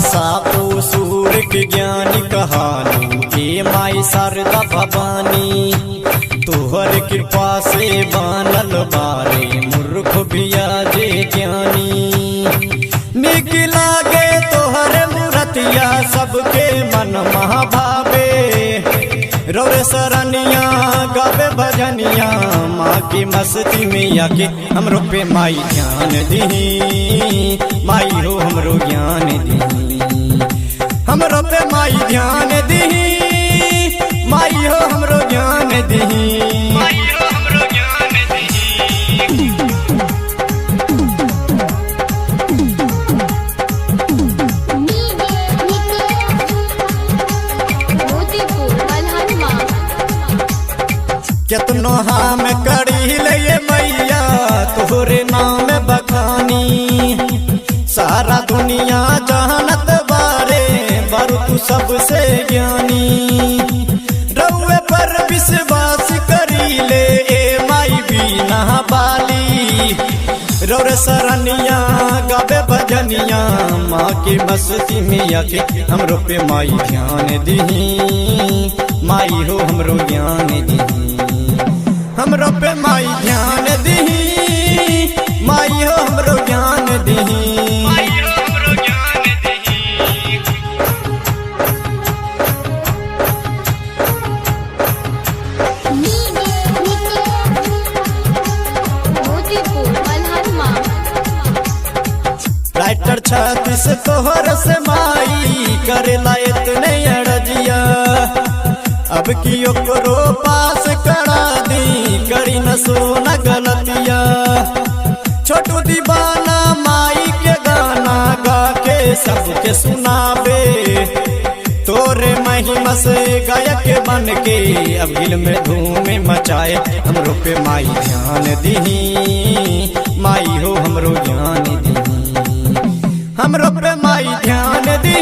सातो सूर के ज्ञानी कहानी हे माई शारदा भवानी। तोहर कृपा से बनल बारे मूर्ख बिया जे ज्ञानी। निक लागे तोहर मूर्तिया सबके मन महाभावे। रौरे सरनिया गावे भजनिया माँ की मस्ती में आके हमरो पे माई ज्ञान दी। माई हो हमरो ज्ञान दी, हमरो पे माई ध्यान दी। माई हो हमरो ज्ञान दी। कितनो हम करी ले मैया तोहरे नाम बखानी। सारा दुनिया जानत बारे बारू तू सबसे ज्ञानी। रउए पर विश्वास करी ले ए माई बीना बाली। रौरे सरनिया गावे भजनिया माँ की मस्ती में आके हमरो पे माई ध्यान दी। माई हो हमरो ज्ञान दी, हमरो पे माई ध्यान दी। माई हो हमरो ज्ञान दी। राइटर 36 तोहर से माई करेला इतने अड़जिया। अब की ओकरो पास करा दी करी न सोना गलतिया। छोटू दीवाना माई के गाना गा के सबके सुनावे। तोरे महिमा से गायक बन के अब दिल में धूम मचाए हमरो पे माई ध्यान दी। माई हो हमरो ज्ञान दी, हमरो पे माई ध्यान दी।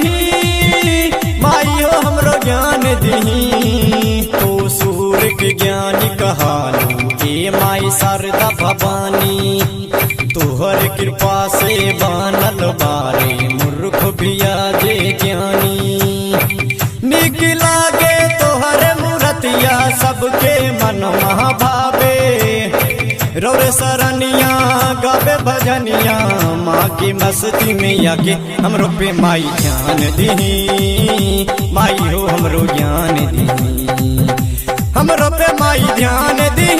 माई हो हमरो ज्ञान दी। तो सूर के ज्ञानी कहानी हे माई शारदा भवानी। तोहर कृपा से बनल बारे मूर्ख बिया जे ज्ञानी। निक लागे तोहर मूर्तिया सबके मन महाभावे। रौरे सरनिया गावे भजनिया माँ की मस्ती में आके हमरो पे माई ध्यान दी। माई हो हमरो ज्ञान दी, हमरो पे माई ध्यान दी।